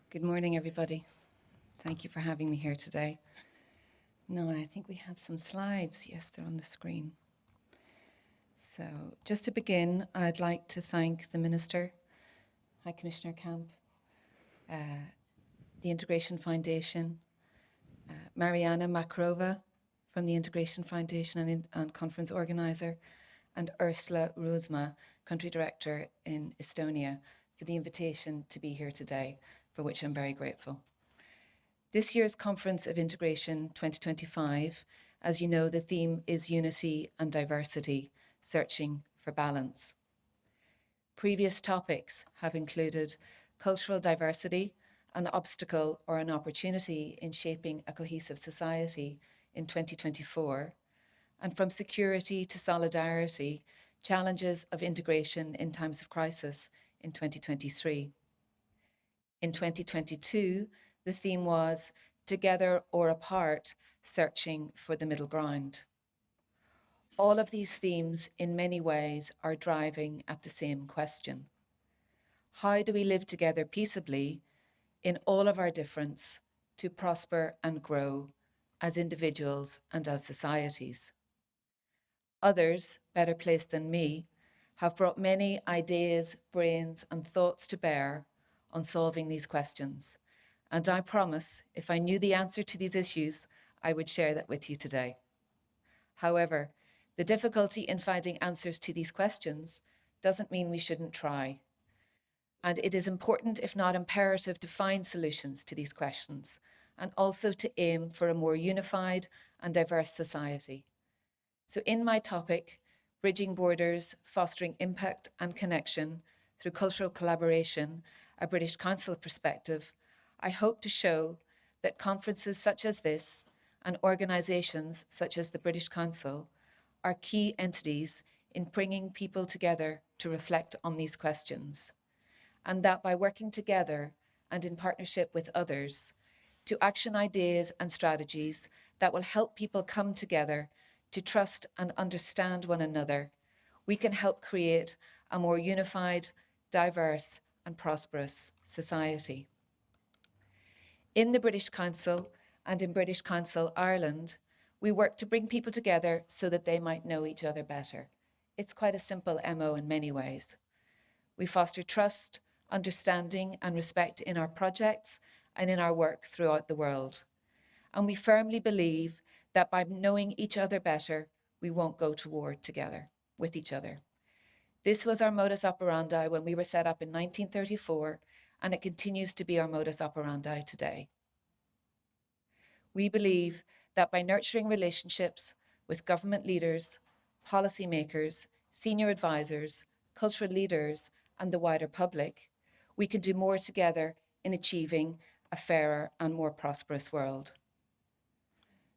Good morning, everybody. Thank you for having me here today. No, I think we have some slides. Yes, they're on the screen. So just to begin, I'd like to thank the Minister, High Commissioner Camp, the Integration Foundation, Mariana Makarova from the Integration Foundation and conference organizer, and Ursula Rozma, Country Director in Estonia, for the invitation to be here today, for which I'm very grateful. This year's Conference of Integration 2025, as you know, the theme is Unity and Diversity, Searching for Balance. Previous topics have included cultural diversity, an obstacle or an opportunity in shaping a cohesive society in 2024, and from security to solidarity, challenges of integration in times of crisis in 2023. In 2022, the theme was Together or Apart, Searching for the Middle Ground. All of these themes, in many ways, are driving at the same question. How do we live together peaceably in all of our difference to prosper and grow as individuals and as societies? Others, better placed than me, have brought many ideas, brains, and thoughts to bear on solving these questions. And I promise, if I knew the answer to these issues, I would share that with you today. However, the difficulty in finding answers to these questions doesn't mean we shouldn't try. And it is important, if not imperative, to find solutions to these questions and also to aim for a more unified and diverse society. So in my topic, Bridging Borders, Fostering Impact and Connection through Cultural Collaboration, a British Council perspective, I hope to show that conferences such as this and organisations such as the British Council are key entities in bringing people together to reflect on these questions, and that by working together and in partnership with others, to action ideas and strategies that will help people come together to trust and understand one another, we can help create a more unified, diverse, and prosperous society. In the British Council and in British Council Ireland, we work to bring people together so that they might know each other better. It's quite a simple MO in many ways. We foster trust, understanding, and respect in our projects and in our work throughout the world. And we firmly believe that by knowing each other better, we won't go to war together with each other. This was our modus operandi when we were set up in 1934, and it continues to be our modus operandi today. We believe that by nurturing relationships with government leaders, policymakers, senior advisors, cultural leaders, and the wider public, we can do more together in achieving a fairer and more prosperous world.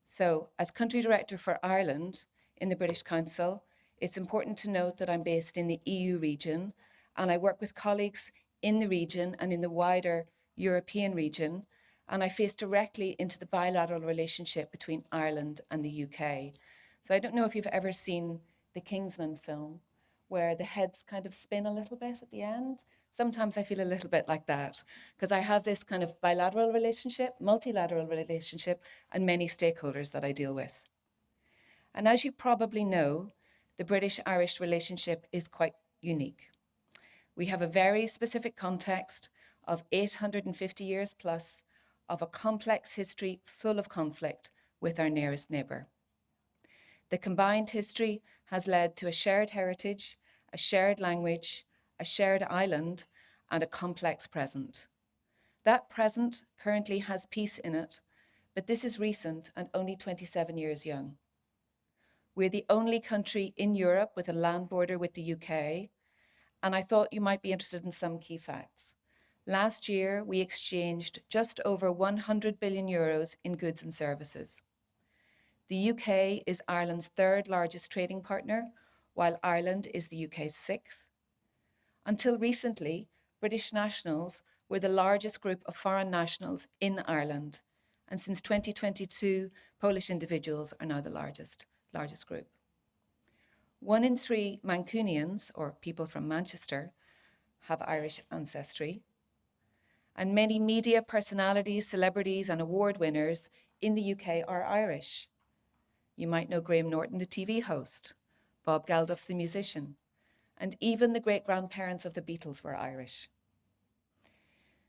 So, as Country Director for Ireland in the British Council, it's important to note that I'm based in the EU region, and I work with colleagues in the region and in the wider European region, and I face directly into the bilateral relationship between Ireland and the UK. So I don't know if you've ever seen the Kingsman film, where the heads kind of spin a little bit at the end. Sometimes I feel a little bit like that, because I have this kind of bilateral relationship, multilateral relationship, and many stakeholders that I deal with. And as you probably know, the British-Irish relationship is quite unique. We have a very specific context of 850 years plus of a complex history full of conflict with our nearest neighbour. The combined history has led to a shared heritage, a shared language, a shared island, and a complex present. That present currently has peace in it, but this is recent and only 27 years young. We're the only country in Europe with a land border with the UK, and I thought you might be interested in some key facts. Last year, we exchanged just over 100 billion euros in goods and services. The UK is Ireland's third largest trading partner, while Ireland is the UK's sixth. Until recently, British nationals were the largest group of foreign nationals in Ireland, and since 2022, Polish individuals are now the largest group. 1 in 3 Mancunians, or people from Manchester, have Irish ancestry. And many media personalities, celebrities, and award winners in the UK are Irish. You might know Graham Norton, the TV host, Bob Geldof, the musician, and even the great-grandparents of the Beatles were Irish.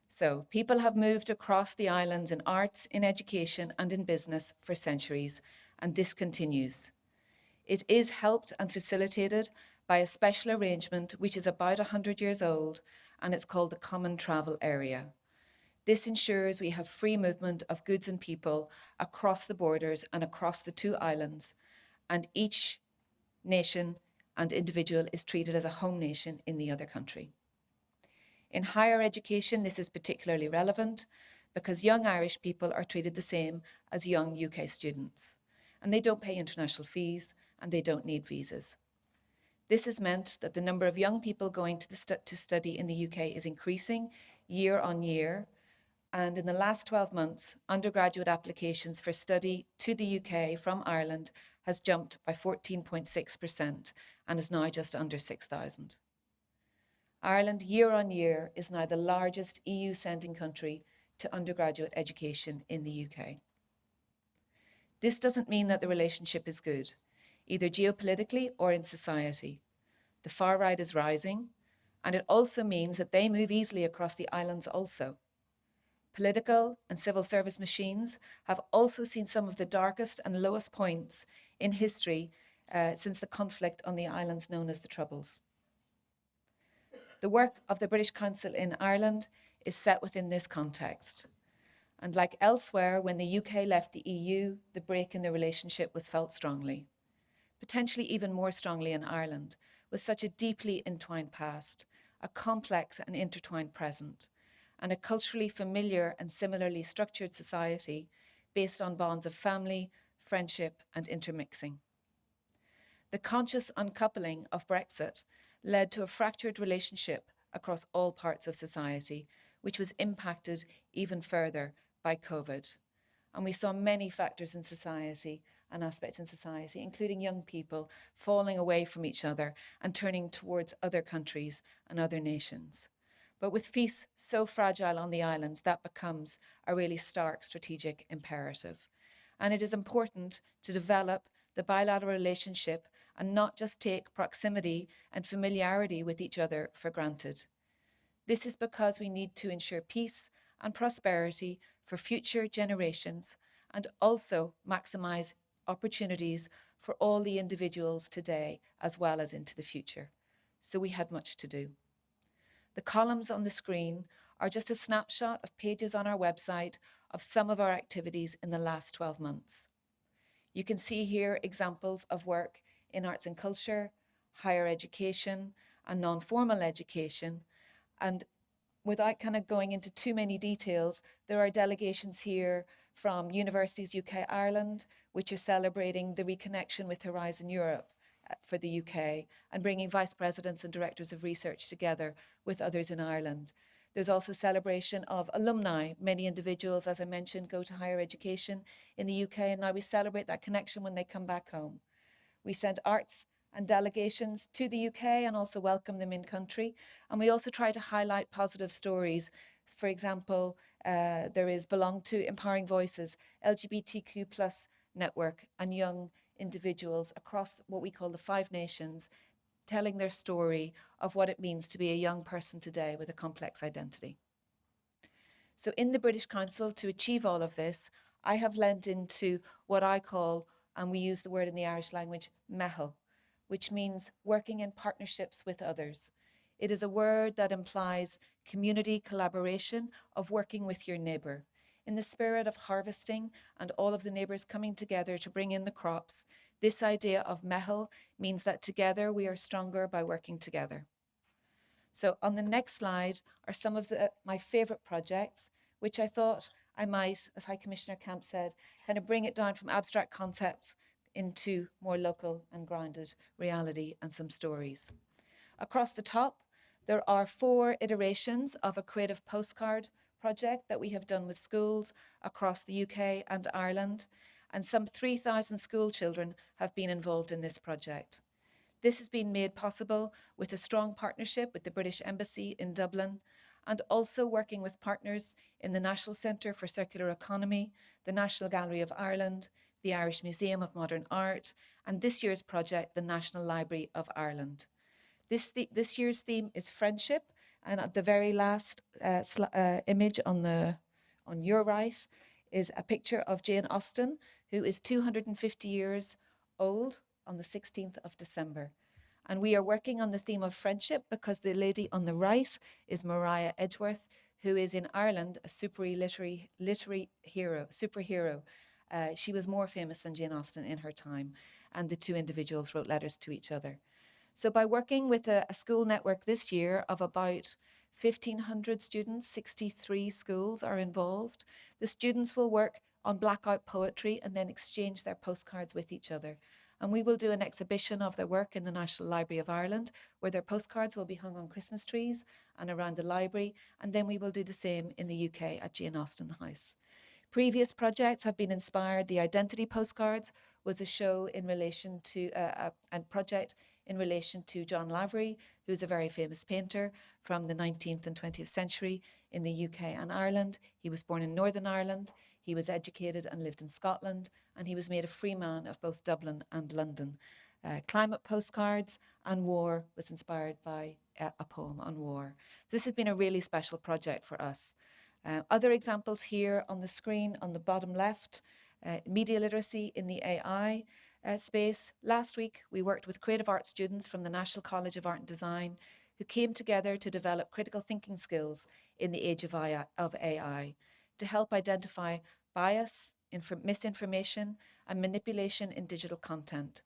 So people have moved across the islands in arts, in education, and in business for centuries, and this continues. It is helped and facilitated by a special arrangement which is about 100 years old, and it's called the Common Travel Area. This ensures we have free movement of goods and people across the borders and across the two islands, and each nation and individual is treated as a home nation in the other country. In higher education, this is particularly relevant because young Irish people are treated the same as young UK students, and they don't pay international fees and they don't need visas. This has meant that the number of young people going to study in the UK is increasing year on year, and in the last 12 months, undergraduate applications for study to the UK from Ireland has jumped by 14.6% and is now just under 6,000. Ireland, year on year, is now the largest EU sending country to undergraduate education in the UK. This doesn't mean that the relationship is good, either geopolitically or in society. The far right is rising, and it also means that they move easily across the islands also. Political and civil service machines have also seen some of the darkest and lowest points in history since the conflict on the islands known as the Troubles. The work of the British Council in Ireland is set within this context. And like elsewhere, when the UK left the EU, the break in the relationship was felt strongly, potentially even more strongly in Ireland, with such a deeply entwined past, a complex and intertwined present, and a culturally familiar and similarly structured society based on bonds of family, friendship, and intermixing. The conscious uncoupling of Brexit led to a fractured relationship across all parts of society, which was impacted even further by COVID. And we saw many factors in society and aspects in society, including young people falling away from each other and turning towards other countries and other nations. But with peace so fragile on the islands, that becomes a really stark strategic imperative. And it is important to develop the bilateral relationship and not just take proximity and familiarity with each other for granted. This is because we need to ensure peace and prosperity for future generations and also maximize opportunities for all the individuals today as well as into the future. So we had much to do. The columns on the screen are just a snapshot of pages on our website of some of our activities in the last 12 months. You can see here examples of work in arts and culture, higher education, and non-formal education. And without kind of going into too many details, there are delegations here from Universities UK Ireland, which are celebrating the reconnection with Horizon Europe for the UK and bringing vice presidents and directors of research together with others in Ireland. There's also celebration of alumni. Many individuals, as I mentioned, go to higher education in the UK, and now we celebrate that connection when they come back home. We send arts and delegations to the UK and also welcome them in country. And we also try to highlight positive stories. For example, there is Belong to Empowering Voices, LGBTQ+ network, and young individuals across what we call the 5 nations, telling their story of what it means to be a young person today with a complex identity. So in the British Council, to achieve all of this, I have lent into what I call, and we use the word in the Irish language, mehel, which means working in partnerships with others. It is a word that implies community collaboration of working with your neighbour. In the spirit of harvesting and all of the neighbours coming together to bring in the crops, this idea of mehel means that together we are stronger by working together. So on the next slide are some of my favourite projects, which I thought I might, as High Commissioner Camp said, kind of bring it down from abstract concepts into more local and grounded reality and some stories. Across the top, there are 4 iterations of a creative postcard project that we have done with schools across the UK and Ireland, and some 3,000 school children have been involved in this project. This has been made possible with a strong partnership with the British Embassy in Dublin and also working with partners in the National Centre for Circular Economy, the National Gallery of Ireland, the Irish Museum of Modern Art, and this year's project, the National Library of Ireland. This year's theme is friendship, and at the very last image on your right is a picture of Jane Austen, who is 250 years old on the 16th of December. And we are working on the theme of friendship because the lady on the right is Maria Edgeworth, who is in Ireland a superhero. She was more famous than Jane Austen in her time, and the two individuals wrote letters to each other. So by working with a school network this year of about 1,500 students, 63 schools are involved. The students will work on blackout poetry and then exchange their postcards with each other. And we will do an exhibition of their work in the National Library of Ireland, where their postcards will be hung on Christmas trees and around the library. And then we will do the same in the UK at Jane Austen House. Previous projects have been inspired. The Identity Postcards was a show in relation to a project in relation to John Lavery, who's a very famous painter from the 19th and 20th century in the UK and Ireland. He was born in Northern Ireland. He was educated and lived in Scotland, and he was made a free man of both Dublin and London. Climate Postcards and War was inspired by a poem on war. This has been a really special project for us. Other examples here on the screen on the bottom left, media literacy in the AI space. Last week, we worked with creative arts students from the National College of Art and Design who came together to develop critical thinking skills in the age of AI to help identify bias, misinformation, and manipulation in digital content,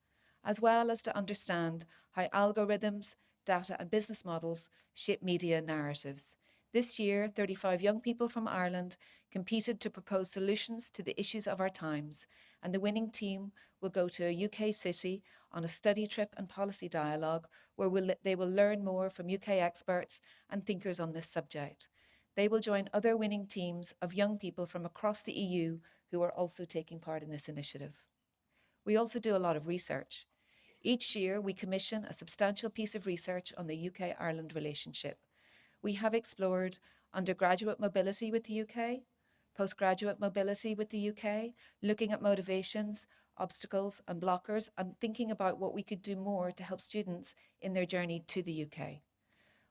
as well as to understand how algorithms, data, and business models shape media narratives. This year, 35 young people from Ireland competed to propose solutions to the issues of our times, and the winning team will go to a UK city on a study trip and policy dialogue where they will learn more from UK experts and thinkers on this subject. They will join other winning teams of young people from across the EU who are also taking part in this initiative. We also do a lot of research. Each year, we commission a substantial piece of research on the UK-Ireland relationship. We have explored undergraduate mobility with the UK, postgraduate mobility with the UK, looking at motivations, obstacles and blockers, and thinking about what we could do more to help students in their journey to the UK.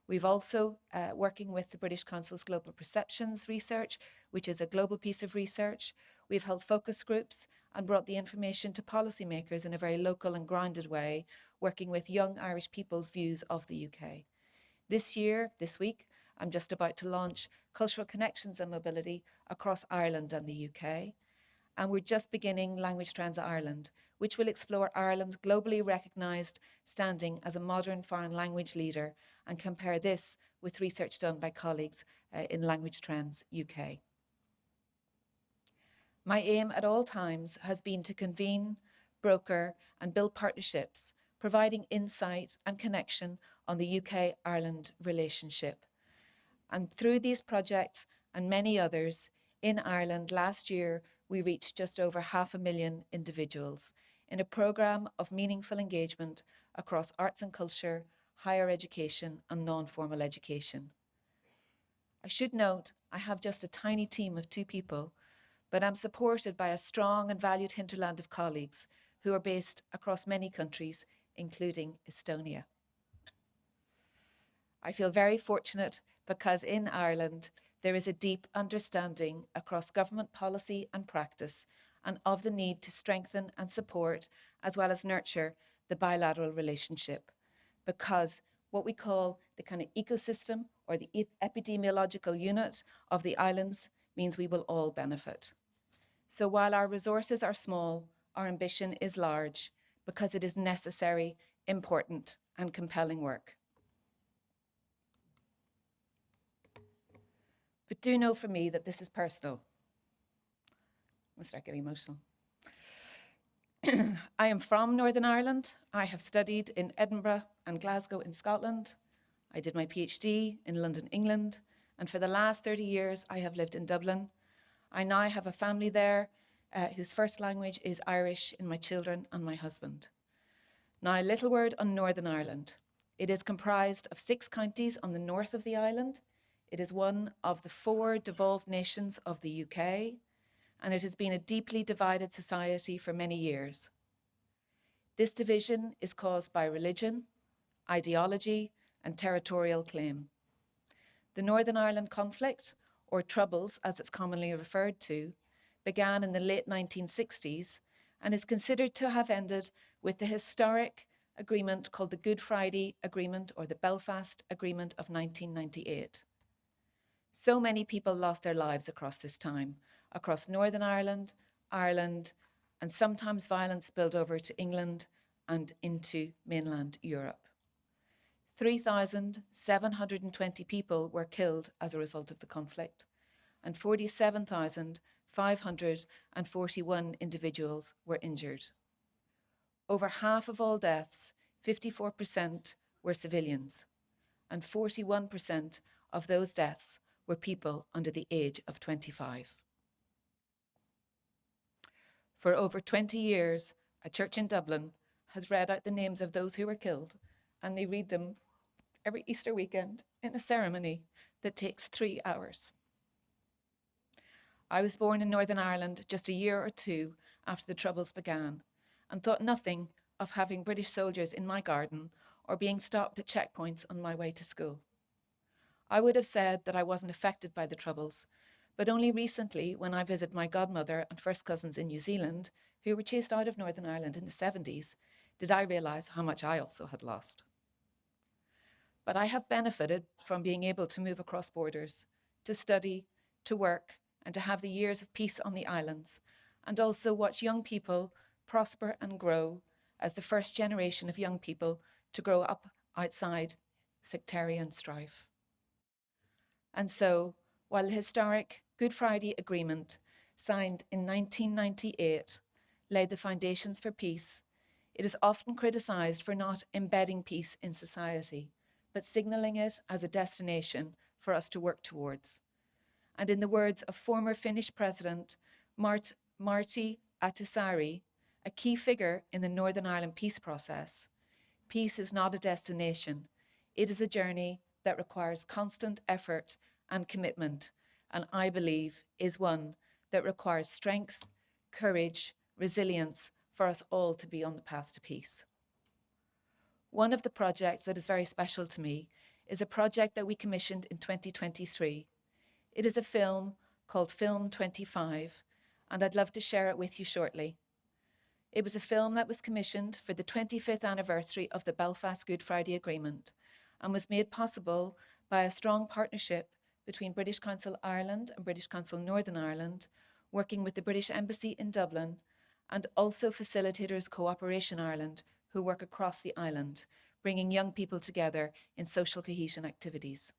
We've also, working with the British Council's Global Perceptions Research, which is a global piece of research, we've held focus groups and brought the information to policymakers in a very local and grounded way, working with young Irish people's views of the UK. This week, I'm just about to launch Cultural Connections and Mobility across Ireland and the UK. And we're just beginning Language Trends Ireland, which will explore Ireland's globally recognised standing as a modern foreign language leader and compare this with research done by colleagues in Language Trends UK. My aim at all times has been to convene, broker and build partnerships, providing insight and connection on the UK-Ireland relationship. And through these projects and many others, in Ireland last year, we reached just over 500,000 individuals in a programme of meaningful engagement across arts and culture, higher education and non-formal education. I should note, I have just a tiny team of 2 people, but I'm supported by a strong and valued hinterland of colleagues who are based across many countries, including Estonia. I feel very fortunate because in Ireland, there is a deep understanding across government policy and practice and of the need to strengthen and support, as well as nurture, the bilateral relationship. Because what we call the kind of ecosystem or the epidemiological unit of the islands means we will all benefit. So while our resources are small, our ambition is large because it is necessary, important, and compelling work. But do know for me that this is personal. I'll start getting emotional. I am from Northern Ireland. I have studied in Edinburgh and Glasgow in Scotland. I did my PhD in London, England. And for the last 30 years, I have lived in Dublin. I now have a family there whose first language is Irish in my children and my husband. Now, a little word on Northern Ireland. It is comprised of 6 counties on the north of the island. It is one of the 4 devolved nations of the UK, and it has been a deeply divided society for many years. This division is caused by religion, ideology, and territorial claim. The Northern Ireland conflict, or Troubles as it's commonly referred to, began in the late 1960s and is considered to have ended with the historic agreement called the Good Friday Agreement or the Belfast Agreement of 1998. So many people lost their lives across this time, across Northern Ireland, Ireland, and sometimes violence spilled over to England and into mainland Europe. 3,720 people were killed as a result of the conflict, and 47,541 individuals were injured. Over half of all deaths, 54%, were civilians, and 41% of those deaths were people under the age of 25. For over 20 years, a church in Dublin has read out the names of those who were killed, and they read them every Easter weekend in a ceremony that takes 3 hours. I was born in Northern Ireland just a year or 2 after the Troubles began, and thought nothing of having British soldiers in my garden or being stopped at checkpoints on my way to school. I would have said that I wasn't affected by the Troubles, but only recently, when I visited my godmother and first cousins in New Zealand, who were chased out of Northern Ireland in the 70s, did I realise how much I also had lost. But I have benefited from being able to move across borders, to study, to work, and to have the years of peace on the islands, and also watch young people prosper and grow as the first generation of young people to grow up outside sectarian strife. And so, while the historic Good Friday Agreement, signed in 1998, laid the foundations for peace, it is often criticised for not embedding peace in society, but signalling it as a destination for us to work towards. And in the words of former Finnish President Martti Ahtisaari, a key figure in the Northern Ireland peace process, peace is not a destination. It is a journey that requires constant effort and commitment, and I believe is one that requires strength, courage, resilience for us all to be on the path to peace. One of the projects that is very special to me is a project that we commissioned in 2023. It is a film called Film 25, and I'd love to share it with you shortly. It was a film that was commissioned for the 25th anniversary of the Belfast Good Friday Agreement and was made possible by a strong partnership between British Council Ireland and British Council Northern Ireland, working with the British Embassy in Dublin, and also Facilitators Cooperation Ireland, who work across the island, bringing young people together in social cohesion activities.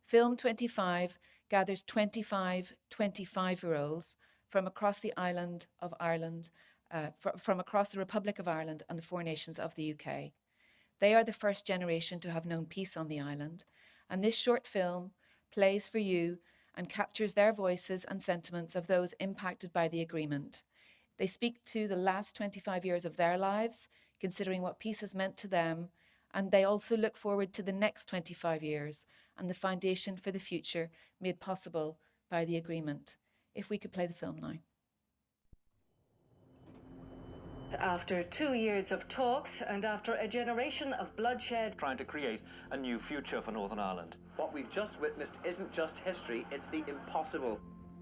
Film 25 gathers 25 25-year-olds from across the island of Ireland, from across the Republic of Ireland and the 4 nations of the UK. They are the first generation to have known peace on the island, and this short film plays for you and captures their voices and sentiments of those impacted by the agreement. They speak to the last 25 years of their lives, considering what peace has meant to them, and they also look forward to the next 25 years and the foundation for the future made possible by the agreement. If we could play the film now. After 2 years of talks and after a generation of bloodshed, trying to create a new future for Northern Ireland. What we've just witnessed isn't just history, it's the impossible.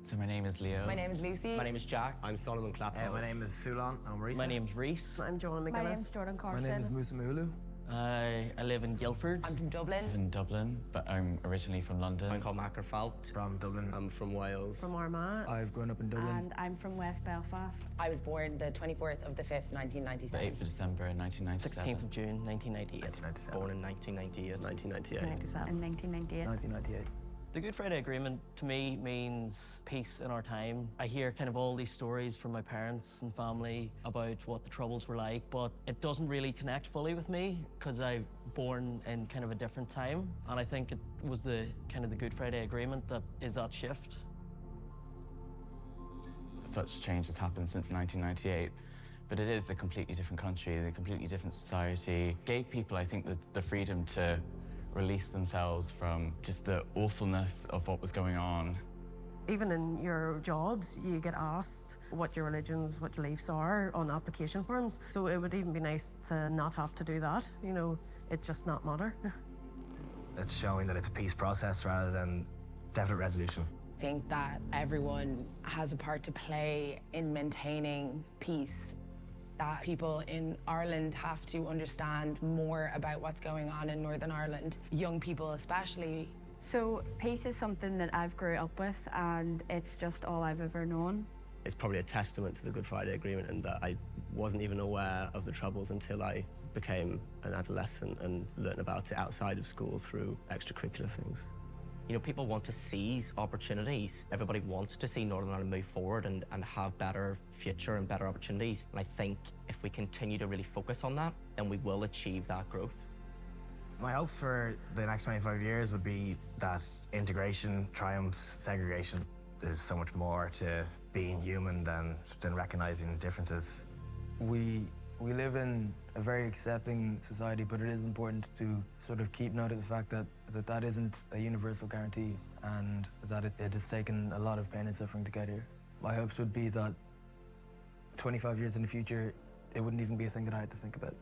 So my name is Leo. My name is Lucy. My name is Jack. I'm Solomon Clapham. My name is Sulan. I'm Reese. My name's Reese. I'm Joanna McGinnis. My name is Jordan Carson. My name is Musa Mulu. I live in Guildford. I'm from Dublin. I live in Dublin, but I'm originally from London. I'm called Mackerfalt. From Dublin. I'm from Wales. From Armagh. I've grown up in Dublin. And I'm from West Belfast. I was born the 24th of the 5th, 1997. The 8th of December, 1997. 16th of June, 1998. Born in 1998. 1998. In 1998. 1998. The Good Friday Agreement to me means peace in our time. I hear kind of all these stories from my parents and family about what the Troubles were like, but it doesn't really connect fully with me because I'm born in kind of a different time, and I think it was the kind of the Good Friday Agreement that is that shift. Such change has happened since 1998, but it is a completely different country, a completely different society. It gave people, I think, the freedom to release themselves from just the awfulness of what was going on. Even in your jobs, you get asked what your religions, what your beliefs are on application forms. So it would even be nice to not have to do that. You know, it just not matter. It's showing that it's a peace process rather than definite resolution. I think that everyone has a part to play in maintaining peace. That people in Ireland have to understand more about what's going on in Northern Ireland, young people especially. So peace is something that I've grew up with, and it's just all I've ever known. It's probably a testament to the Good Friday Agreement, and that I wasn't even aware of the Troubles until I became an adolescent and learned about it outside of school through extracurricular things. You know, people want to seize opportunities. Everybody wants to see Northern Ireland move forward and have better future and better opportunities. And I think if we continue to really focus on that, then we will achieve that growth. My hopes for the next 25 years would be that integration triumphs segregation. There's so much more to being human than recognizing differences. We live in a very accepting society, but it is important to sort of keep note of the fact that that isn't a universal guarantee, and that it has taken a lot of pain and suffering to get here. My hopes would be that 25 years in the future, it wouldn't even be a thing that I had to think about.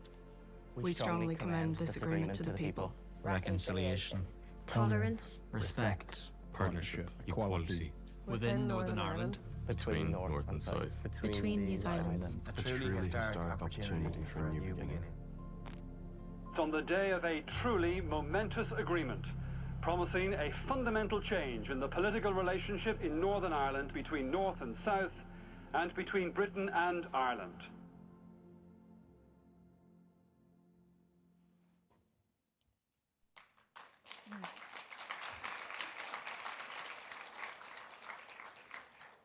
We strongly commend this agreement to the people. Reconciliation, Tolerance, respect, partnership, equality. Within Northern Ireland. Between North and South. Between these islands. A truly historic opportunity for a new beginning. It's on the day of a truly momentous agreement, promising a fundamental change in the political relationship in Northern Ireland between North and South, and between Britain and Ireland.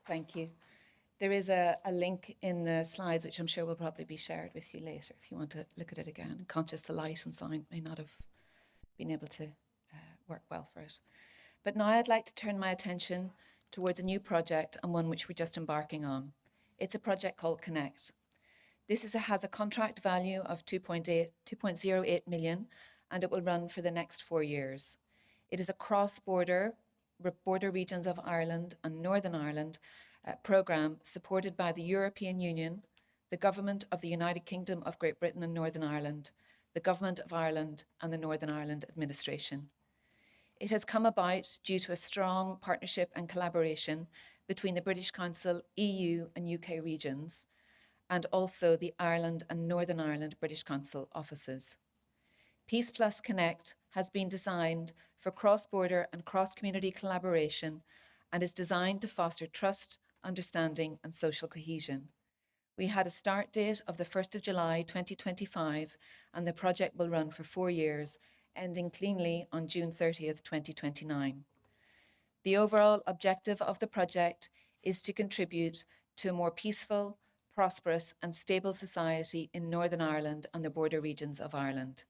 Thank you. There is a link in the slides, which I'm sure will probably be shared with you later if you want to look at it again. I'm conscious the light and sound may not have been able to work well for it. But now I'd like to turn my attention towards a new project, and one which we're just embarking on. It's a project called Connect. This has a contract value of 2.08 million, and it will run for the next 4 years. It is a cross-border regions of Ireland and Northern Ireland programme supported by the European Union, the Government of the United Kingdom of Great Britain and Northern Ireland, the Government of Ireland and the Northern Ireland Administration. It has come about due to a strong partnership and collaboration between the British Council, EU and UK regions, and also the Ireland and Northern Ireland British Council offices. Peace Plus Connect has been designed for cross-border and cross-community collaboration and is designed to foster trust, understanding and social cohesion. We had a start date of the 1st of July 2025, and the project will run for 4 years, ending cleanly on June 30th, 2029. The overall objective of the project is to contribute to a more peaceful, prosperous and stable society in Northern Ireland and the border regions of Ireland.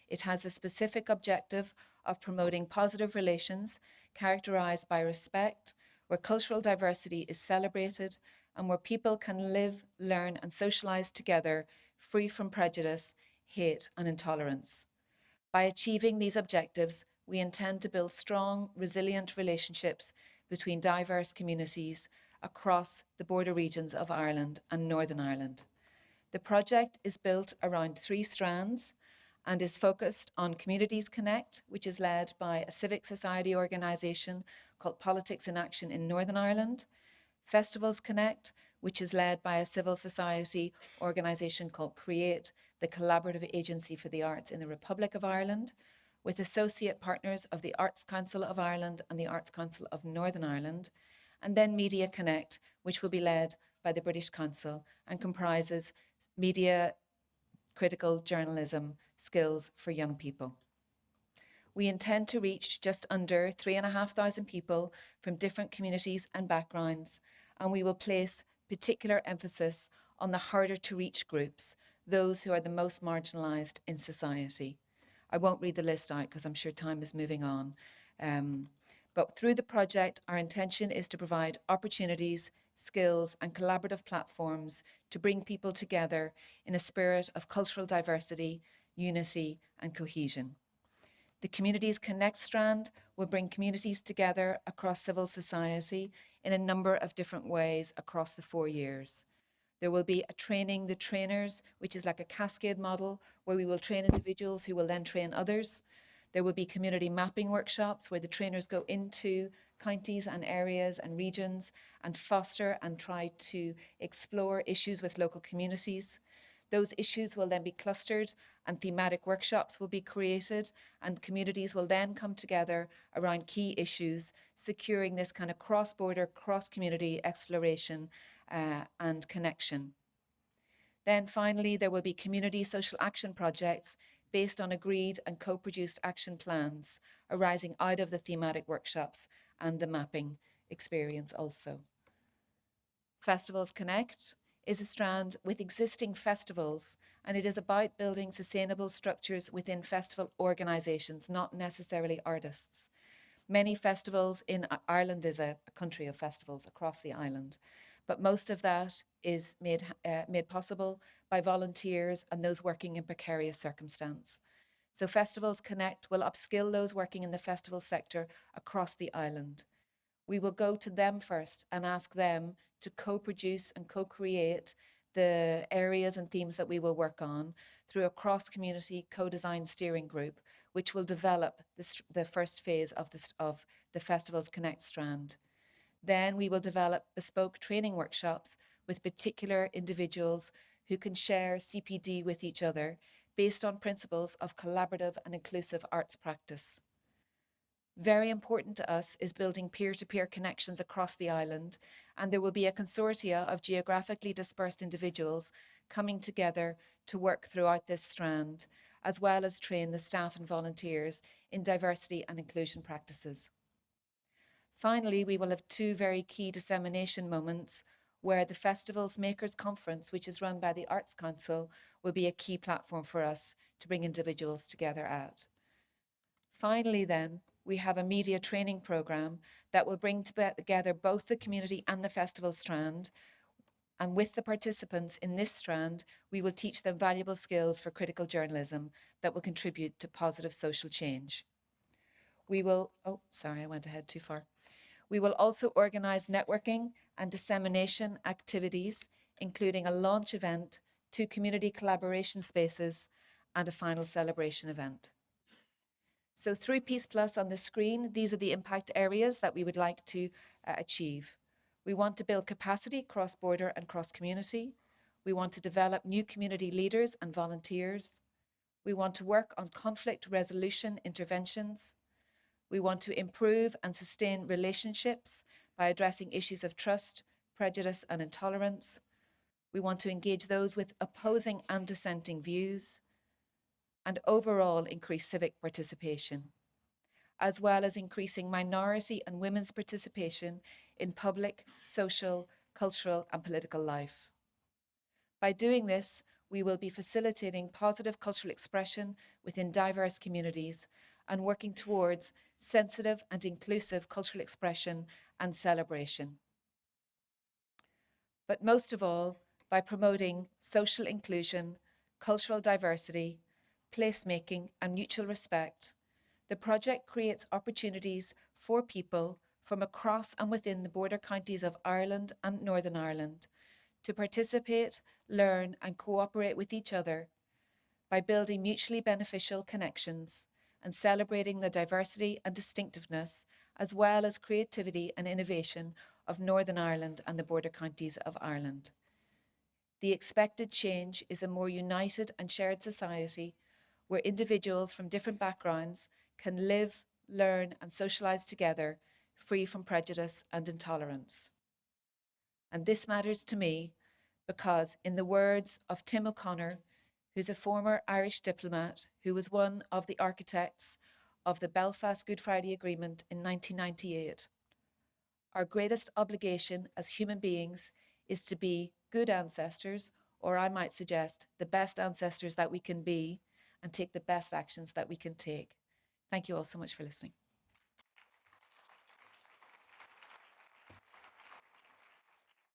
It has the specific objective of promoting positive relations characterised by respect, where cultural diversity is celebrated and where people can live, learn and socialise together free from prejudice, hate and intolerance. By achieving these objectives, we intend to build strong, resilient relationships between diverse communities across the border regions of Ireland and Northern Ireland. The project is built around 3 strands and is focused on Communities Connect, which is led by a civic society organisation called Politics in Action in Northern Ireland, Festivals Connect, which is led by a civil society organisation called Create, the collaborative agency for the arts in the Republic of Ireland, with associate partners of the Arts Council of Ireland and the Arts Council of Northern Ireland, and then Media Connect, which will be led by the British Council and comprises media critical journalism skills for young people. We intend to reach just under 3,500 people from different communities and backgrounds, and we will place particular emphasis on the harder to reach groups, those who are the most marginalised in society. I won't read the list out because I'm sure time is moving on. But through the project, our intention is to provide opportunities, skills and collaborative platforms to bring people together in a spirit of cultural diversity, unity and cohesion. The Communities Connect strand will bring communities together across civil society in a number of different ways across the 4 years. There will be a training the trainers, which is like a cascade model where we will train individuals who will then train others. There will be community mapping workshops where the trainers go into counties and areas and regions and foster and try to explore issues with local communities. Those issues will then be clustered and thematic workshops will be created, and communities will then come together around key issues, securing this kind of cross-border, cross-community exploration and connection. Then finally, there will be community social action projects based on agreed and co-produced action plans arising out of the thematic workshops and the mapping experience also. Festivals Connect is a strand with existing festivals, and it is about building sustainable structures within festival organisations, not necessarily artists. Many festivals in Ireland is a country of festivals across the island, but most of that is made possible by volunteers and those working in precarious circumstance. So Festivals Connect will upskill those working in the festival sector across the island. We will go to them first and ask them to co-produce and co-create the areas and themes that we will work on through a cross-community co-design steering group, which will develop the first phase of the Festivals Connect strand. Then we will develop bespoke training workshops with particular individuals who can share CPD with each other based on principles of collaborative and inclusive arts practice. Very important to us is building peer-to-peer connections across the island, and there will be a consortia of geographically dispersed individuals coming together to work throughout this strand, as well as train the staff and volunteers in diversity and inclusion practices. Finally, we will have 2 very key dissemination moments where the Festival's Makers Conference, which is run by the Arts Council, will be a key platform for us to bring individuals together at. Finally then, we have a media training programme that will bring together both the community and the festival strand. And with the participants in this strand, we will teach them valuable skills for critical journalism that will contribute to positive social change. We will, oh, sorry, I went ahead too far. We will also organise networking and dissemination activities, including a launch event, 2 community collaboration spaces, and a final celebration event. So through Peace Plus on the screen, these are the impact areas that we would like to achieve. We want to build capacity cross-border and cross-community. We want to develop new community leaders and volunteers. We want to work on conflict resolution interventions. We want to improve and sustain relationships by addressing issues of trust, prejudice, and intolerance. We want to engage those with opposing and dissenting views, and overall increase civic participation, as well as increasing minority and women's participation in public, social, cultural, and political life. By doing this, we will be facilitating positive cultural expression within diverse communities and working towards sensitive and inclusive cultural expression and celebration. But most of all, by promoting social inclusion, cultural diversity, placemaking, and mutual respect, the project creates opportunities for people from across and within the border counties of Ireland and Northern Ireland to participate, learn, and cooperate with each other by building mutually beneficial connections and celebrating the diversity and distinctiveness, as well as creativity and innovation of Northern Ireland and the border counties of Ireland. The expected change is a more united and shared society where individuals from different backgrounds can live, learn, and socialise together, free from prejudice and intolerance. And this matters to me because, in the words of Tim O'Connor, who's a former Irish diplomat who was one of the architects of the Belfast Good Friday Agreement in 1998, our greatest obligation as human beings is to be good ancestors, or I might suggest the best ancestors that we can be, and take the best actions that we can take. Thank you all so much for listening.